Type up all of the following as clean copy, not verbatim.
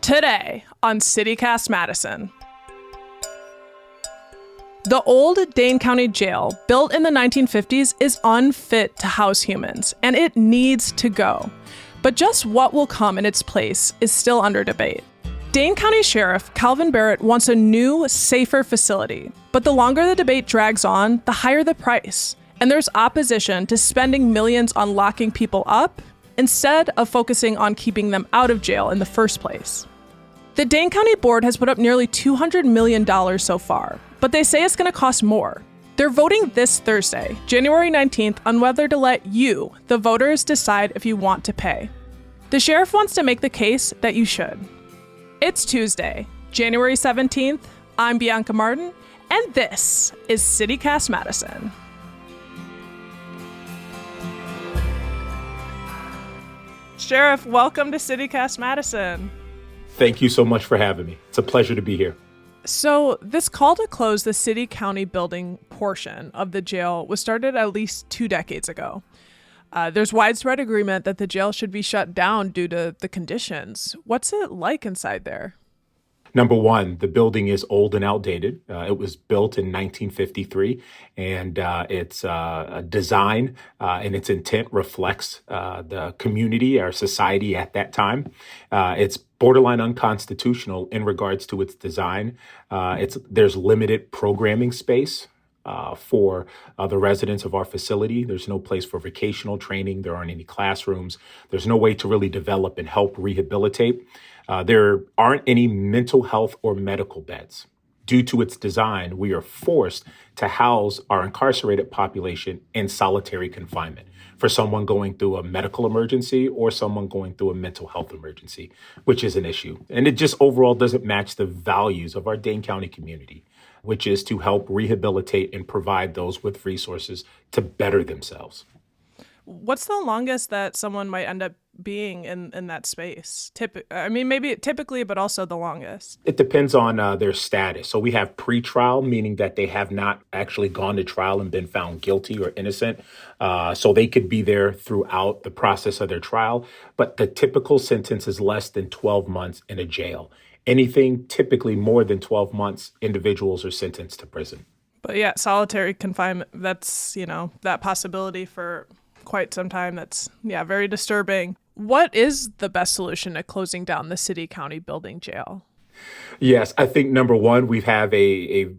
Today on CityCast Madison. The old Dane County Jail, built in the 1950s, is unfit to house humans, and it needs to go. But just what will come in its place is still under debate. Dane County Sheriff Kalvin Barrett wants a new, safer facility, but the longer the debate drags on, the higher the price. And there's opposition to spending millions on locking people up instead of focusing on keeping them out of jail in the first place. The Dane County Board has put up nearly $200 million so far, but they say it's going to cost more. They're voting this Thursday, January 19th, on whether to let you, the voters, decide if you want to pay. The sheriff wants to make the case that you should. It's Tuesday, January 17th. I'm Bianca Martin, and this is CityCast Madison. Sheriff, welcome to CityCast Madison. Thank you so much for having me. It's a pleasure to be here. So this call to close the city-county building portion of the jail was started at least 2 decades ago. There's widespread agreement that the jail should be shut down due to the conditions. What's it like inside there? Number one, the building is old and outdated. It was built in 1953, and its design and its intent reflects the community, our society at that time. It's borderline unconstitutional in regards to its design. There's limited programming space for the residents of our facility. There's no place for vocational training. There aren't any classrooms. There's no way to really develop and help rehabilitate. There aren't any mental health or medical beds. Due to its design, we are forced to house our incarcerated population in solitary confinement for someone going through a medical emergency or someone going through a mental health emergency, which is an issue. And it just overall doesn't match the values of our Dane County community, which is to help rehabilitate and provide those with resources to better themselves. What's the longest that someone might end up being in that space? Typically, but also the longest. It depends on their status. So we have pretrial, meaning that they have not actually gone to trial and been found guilty or innocent. So they could be there throughout the process of their trial. But the typical sentence is less than 12 months in a jail. Anything typically more than 12 months, individuals are sentenced to prison. But yeah, solitary confinement, that's, that possibility for quite some time. That's, very disturbing. What is the best solution to closing down the city-county building jail? Yes, I think number one, we have a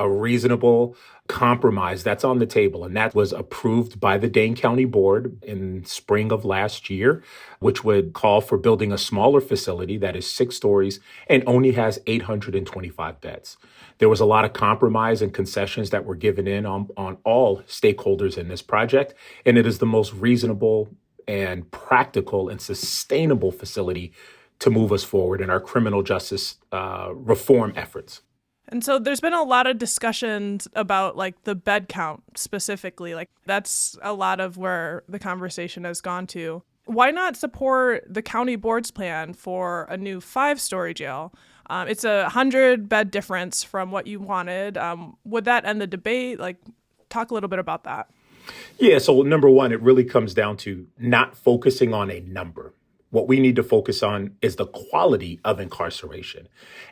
reasonable compromise that's on the table, and that was approved by the Dane County Board in spring of last year, which would call for building a smaller facility that is 6 stories and only has 825 beds. There was a lot of compromise and concessions that were given in on all stakeholders in this project, and it is the most reasonable and practical and sustainable facility to move us forward in our criminal justice reform efforts. And so there's been a lot of discussions about the bed count specifically. That's a lot of where the conversation has gone to. Why not support the county board's plan for a new 5-story jail? It's a 100-bed difference from what you wanted. Would that end the debate? Talk a little bit about that. Yeah, so number one, it really comes down to not focusing on a number. What we need to focus on is the quality of incarceration.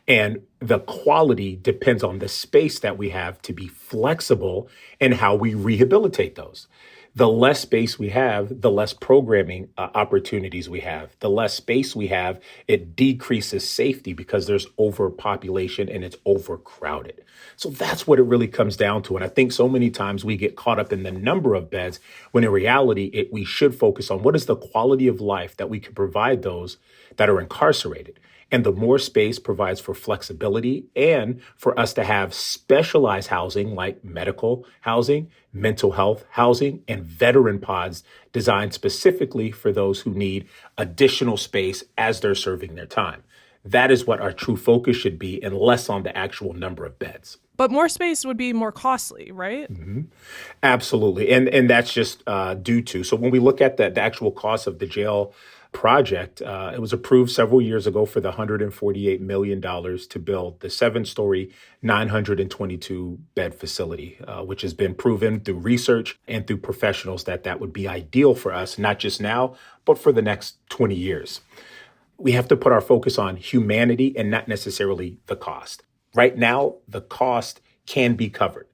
And the quality depends on the space that we have to be flexible in how we rehabilitate those. The less space we have, the less programming opportunities we have. The less space we have, it decreases safety because there's overpopulation and it's overcrowded. So that's what it really comes down to. And I think so many times we get caught up in the number of beds when in reality, we should focus on what is the quality of life that we can provide those that are incarcerated. And the more space provides for flexibility and for us to have specialized housing like medical housing, mental health housing, and veteran pods designed specifically for those who need additional space as they're serving their time. That is what our true focus should be, and less on the actual number of beds. But more space would be more costly, right? Mm-hmm. Absolutely. And that's just due to. So when we look at the actual cost of the jail project, it was approved several years ago for the $148 million to build the 7-story, 922-bed facility, which has been proven through research and through professionals that would be ideal for us, not just now, but for the next 20 years. we have to put our focus on humanity and not necessarily the cost. Right now, the cost can be covered.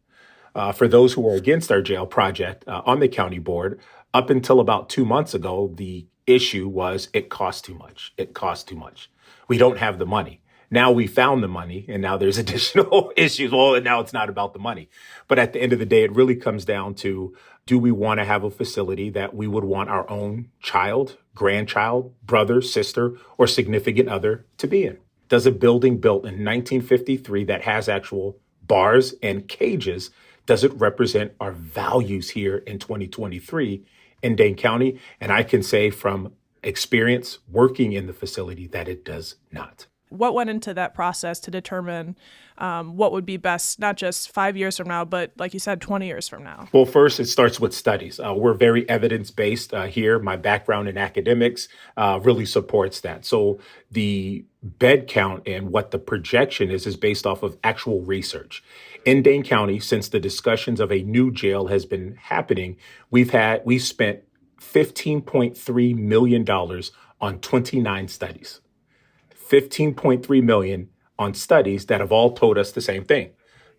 For those who are against our jail project on the county board, up until about 2 months ago, the issue was it costs too much. It costs too much. We don't have the money. Now we found the money and now there's additional issues. Well, now it's not about the money. But at the end of the day, it really comes down to, do we want to have a facility that we would want our own child, grandchild, brother, sister, or significant other to be in? Does a building built in 1953 that has actual bars and cages, does it represent our values here in 2023 in Dane County? And I can say from experience working in the facility that it does not. What went into that process to determine what would be best, not just 5 years from now, but like you said, 20 years from now? Well, first, it starts with studies. We're very evidence-based here. My background in academics really supports that. So the bed count and what the projection is based off of actual research. In Dane County, since the discussions of a new jail has been happening, we've spent $15.3 million on 29 studies. 15.3 million on studies that have all told us the same thing.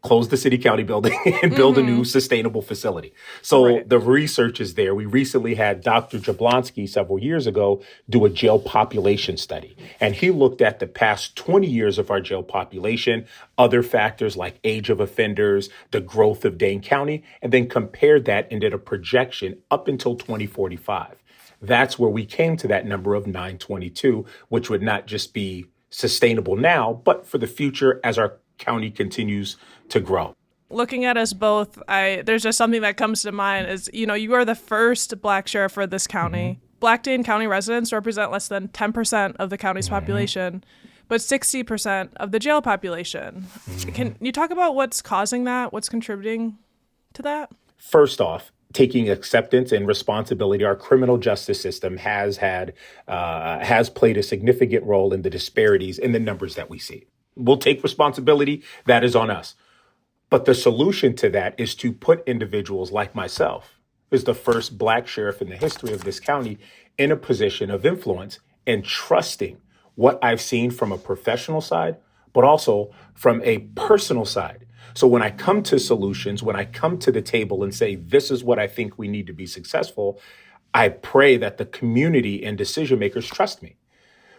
Close the city county building and build a new sustainable facility. So the research is there. We recently had Dr. Jablonski several years ago do a jail population study. And he looked at the past 20 years of our jail population, other factors like age of offenders, the growth of Dane County, and then compared that and did a projection up until 2045. That's where we came to that number of 922, which would not just be sustainable now, but for the future as our county continues to grow. Looking at us both, there's just something that comes to mind is, you are the first Black sheriff for this county. Black Dane County residents represent less than 10% of the county's population, but 60% of the jail population. Can you talk about what's causing that? What's contributing to that? First off, taking acceptance and responsibility, our criminal justice system has played a significant role in the disparities in the numbers that we see. We'll take responsibility. That is on us. But the solution to that is to put individuals like myself, as the first Black sheriff in the history of this county, in a position of influence and trusting what I've seen from a professional side, but also from a personal side. So when I come to solutions, when I come to the table and say, this is what I think we need to be successful, I pray that the community and decision makers trust me.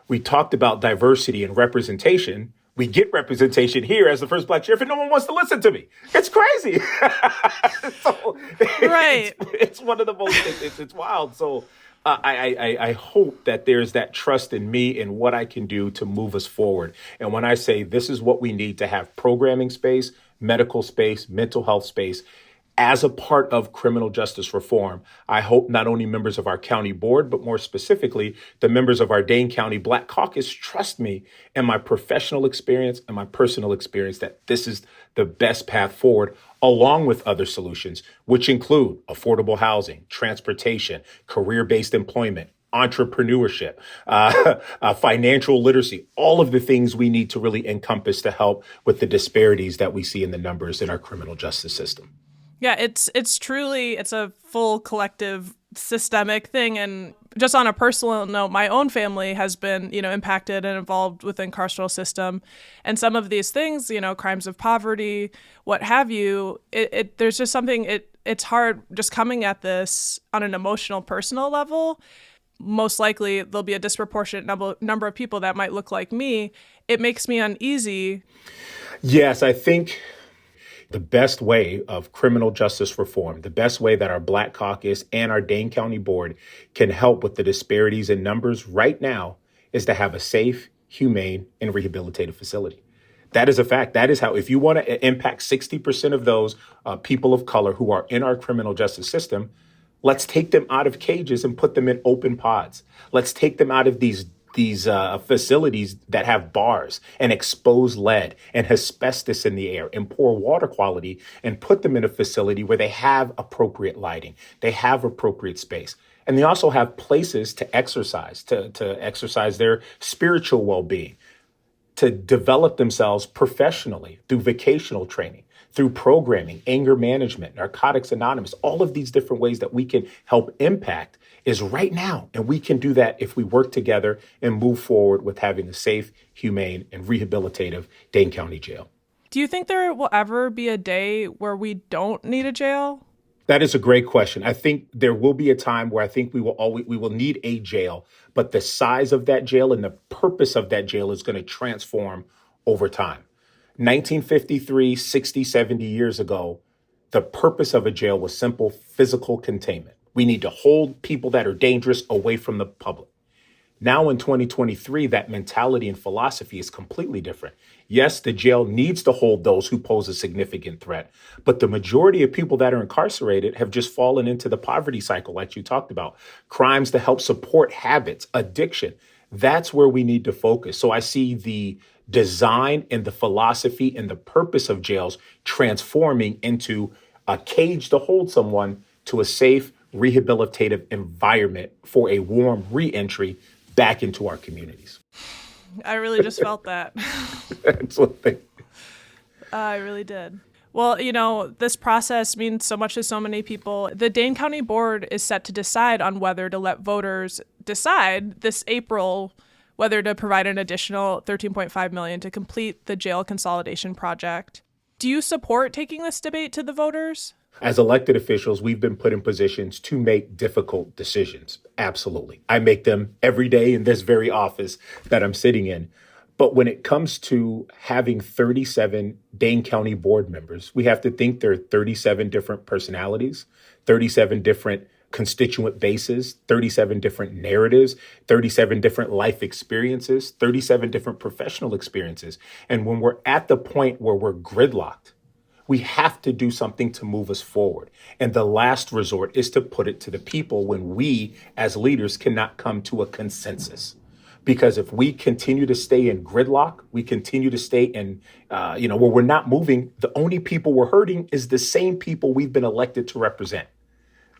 We talked about diversity and representation. We get representation here as the first Black sheriff and no one wants to listen to me. It's crazy. It's one of the most, it's wild. So I hope that there's that trust in me and what I can do to move us forward. And when I say this is what we need to have programming space, medical space, mental health space, as a part of criminal justice reform, I hope not only members of our county board, but more specifically, the members of our Dane County Black Caucus trust me and my professional experience and my personal experience that this is the best path forward, along with other solutions, which include affordable housing, transportation, career-based employment, entrepreneurship, financial literacy, all of the things we need to really encompass to help with the disparities that we see in the numbers in our criminal justice system. Yeah, it's truly a full collective systemic thing. And just on a personal note, my own family has been, impacted and involved with the carceral system. And some of these things, crimes of poverty, what have you, there's just something, it's hard just coming at this on an emotional, personal level. Most likely there'll be a disproportionate number of people that might look like me. It makes me uneasy. Yes, I think the best way of criminal justice reform, the best way that our Black Caucus and our Dane County Board can help with the disparities in numbers right now is to have a safe, humane, and rehabilitative facility. That is a fact. That is how, if you want to impact 60% of those people of color who are in our criminal justice system, let's take them out of cages and put them in open pods. Let's take them out of these facilities that have bars and exposed lead and asbestos in the air and poor water quality, and put them in a facility where they have appropriate lighting, they have appropriate space, and they also have places to exercise, to exercise their spiritual well-being, to develop themselves professionally through vocational training, through programming, anger management, Narcotics Anonymous, all of these different ways that we can help impact is right now. And we can do that if we work together and move forward with having a safe, humane, and rehabilitative Dane County Jail. Do you think there will ever be a day where we don't need a jail? That is a great question. I think there will be a time where I think we will need a jail, but the size of that jail and the purpose of that jail is going to transform over time. 1953, 60, 70 years ago, the purpose of a jail was simple physical containment. We need to hold people that are dangerous away from the public. Now in 2023, that mentality and philosophy is completely different. Yes, the jail needs to hold those who pose a significant threat, but the majority of people that are incarcerated have just fallen into the poverty cycle, like you talked about. Crimes to help support habits, addiction. That's where we need to focus. So I see the design and the philosophy and the purpose of jails transforming into a cage to hold someone to a safe, rehabilitative environment for a warm re-entry back into our communities. I really just felt that. Absolutely. I really did. Well, this process means so much to so many people. The Dane County Board is set to decide on whether to let voters decide this April whether to provide an additional $13.5 million to complete the jail consolidation project. Do you support taking this debate to the voters? As elected officials, we've been put in positions to make difficult decisions. Absolutely. I make them every day in this very office that I'm sitting in. But when it comes to having 37 Dane County board members, we have to think there are 37 different personalities, 37 different constituent bases, 37 different narratives, 37 different life experiences, 37 different professional experiences. And when we're at the point where we're gridlocked, we have to do something to move us forward. And the last resort is to put it to the people when we as leaders cannot come to a consensus. Because if we continue to stay in gridlock, we continue to stay in, where we're not moving, the only people we're hurting is the same people we've been elected to represent.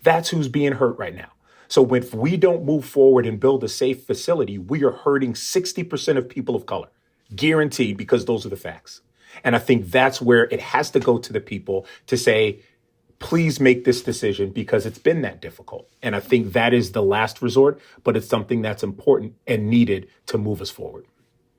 That's who's being hurt right now. So if we don't move forward and build a safe facility, we are hurting 60% of people of color, guaranteed, because those are the facts. And I think that's where it has to go to the people to say, please make this decision because it's been that difficult. And I think that is the last resort, but it's something that's important and needed to move us forward.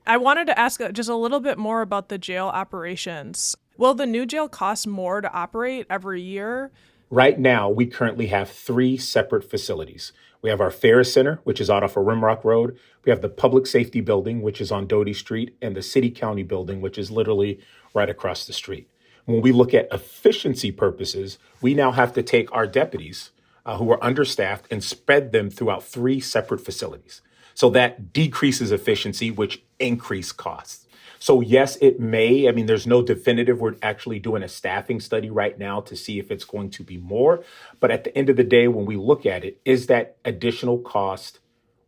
I wanted to ask just a little bit more about the jail operations. Will the new jail cost more to operate every year? Right now, we currently have 3 separate facilities. We have our Ferris Center, which is out off of Rimrock Road. We have the Public Safety Building, which is on Doty Street, and the City County Building, which is literally right across the street. When we look at efficiency purposes, we now have to take our deputies who are understaffed and spread them throughout 3 separate facilities. So that decreases efficiency, which increase costs. So yes, it may. There's no definitive. We're actually doing a staffing study right now to see if it's going to be more. But at the end of the day, when we look at it, is that additional cost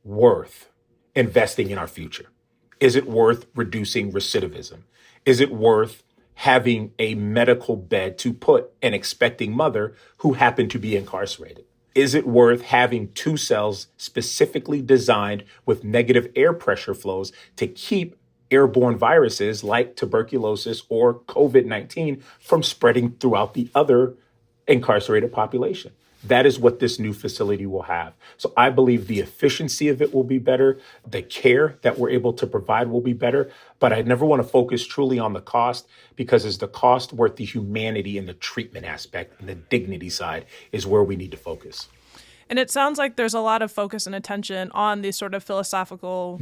worth investing in our future? Is it worth reducing recidivism? Is it worth having a medical bed to put an expecting mother who happened to be incarcerated? Is it worth having 2 cells specifically designed with negative air pressure flows to keep airborne viruses like tuberculosis or COVID-19 from spreading throughout the other incarcerated population? That is what this new facility will have. So I believe the efficiency of it will be better. The care that we're able to provide will be better. But I never want to focus truly on the cost, because is the cost worth the humanity and the treatment aspect and the dignity side is where we need to focus. And it sounds like there's a lot of focus and attention on these sort of philosophical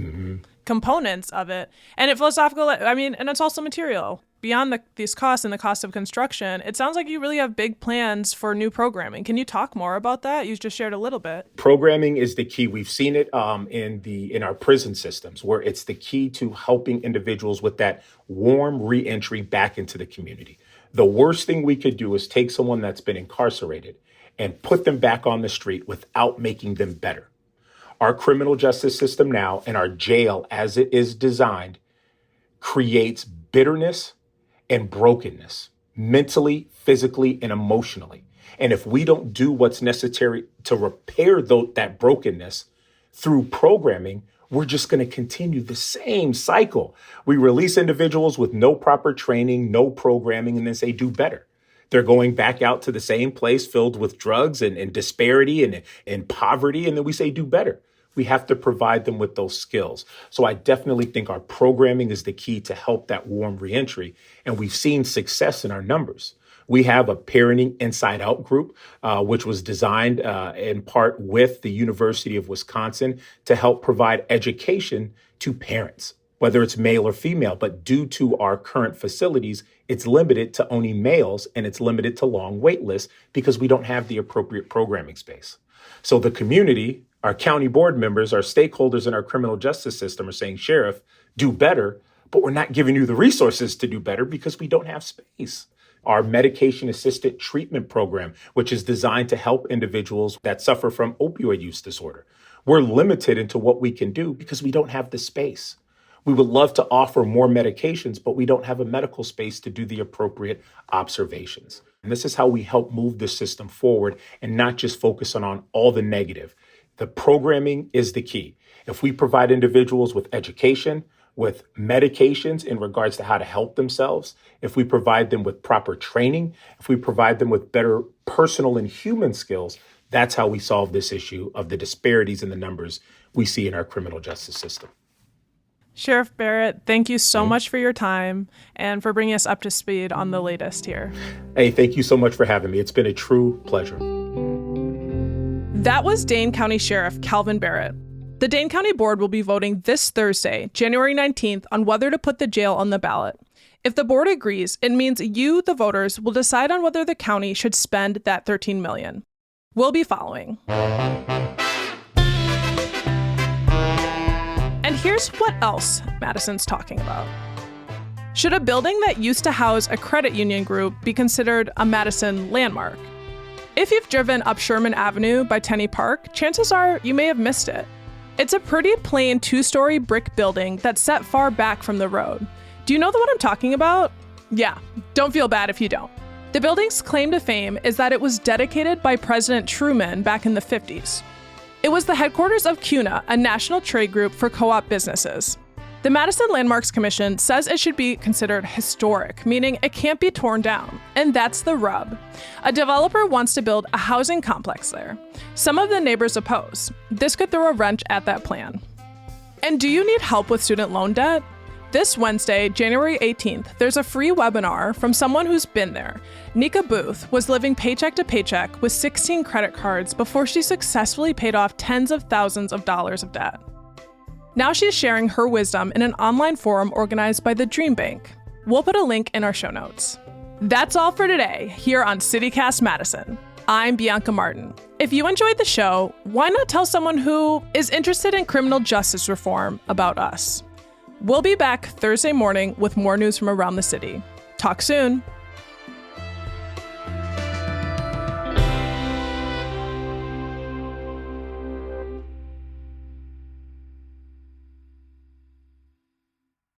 components of it. And and it's also material. Beyond these costs and the cost of construction, it sounds like you really have big plans for new programming. Can you talk more about that? You just shared a little bit. Programming is the key. We've seen it in our prison systems, where it's the key to helping individuals with that warm re-entry back into the community. The worst thing we could do is take someone that's been incarcerated and put them back on the street without making them better. Our criminal justice system now and our jail as it is designed creates bitterness and brokenness, mentally, physically, and emotionally. And if we don't do what's necessary to repair that brokenness through programming, we're just going to continue the same cycle. We release individuals with no proper training, no programming, and then say, do better. They're going back out to the same place filled with drugs and disparity and poverty. And then we say, do better. We have to provide them with those skills. So I definitely think our programming is the key to help that warm reentry. And we've seen success in our numbers. We have a parenting inside out group, which was designed in part with the University of Wisconsin to help provide education to parents, whether it's male or female. But due to our current facilities, it's limited to only males and it's limited to long wait lists because we don't have the appropriate programming space. So the community, our county board members, our stakeholders in our criminal justice system are saying, Sheriff, do better, but we're not giving you the resources to do better because we don't have space. Our medication-assisted treatment program, which is designed to help individuals that suffer from opioid use disorder. We're limited into what we can do because we don't have the space. We would love to offer more medications, but we don't have a medical space to do the appropriate observations. And this is how we help move the system forward and not just focus on all the negative. The programming is the key. If we provide individuals with education, with medications in regards to how to help themselves, if we provide them with proper training, if we provide them with better personal and human skills, that's how we solve this issue of the disparities in the numbers we see in our criminal justice system. Sheriff Barrett, thank you so much for your time and for bringing us up to speed on the latest here. Hey, thank you so much for having me. It's been a true pleasure. That was Dane County Sheriff Kalvin Barrett. The Dane County Board will be voting this Thursday, January 19th, on whether to put the jail on the ballot. If the board agrees, it means you, the voters, will decide on whether the county should spend that $13 million. We'll be following. And here's what else Madison's talking about. Should a building that used to house a credit union group be considered a Madison landmark? If you've driven up Sherman Avenue by Tenney Park, chances are you may have missed it. It's a pretty plain 2-story brick building that's set far back from the road. Do you know the one I'm talking about? Yeah, don't feel bad if you don't. The building's claim to fame is that it was dedicated by President Truman back in the 50s. It was the headquarters of CUNA, a national trade group for co-op businesses. The Madison Landmarks Commission says it should be considered historic, meaning it can't be torn down. And that's the rub. A developer wants to build a housing complex there. Some of the neighbors oppose. This could throw a wrench at that plan. And do you need help with student loan debt? This Wednesday, January 18th, there's a free webinar from someone who's been there. Nika Booth was living paycheck to paycheck with 16 credit cards before she successfully paid off tens of thousands of dollars of debt. Now she's sharing her wisdom in an online forum organized by the Dream Bank. We'll put a link in our show notes. That's all for today here on CityCast Madison. I'm Bianca Martin. If you enjoyed the show, why not tell someone who is interested in criminal justice reform about us? We'll be back Thursday morning with more news from around the city. Talk soon.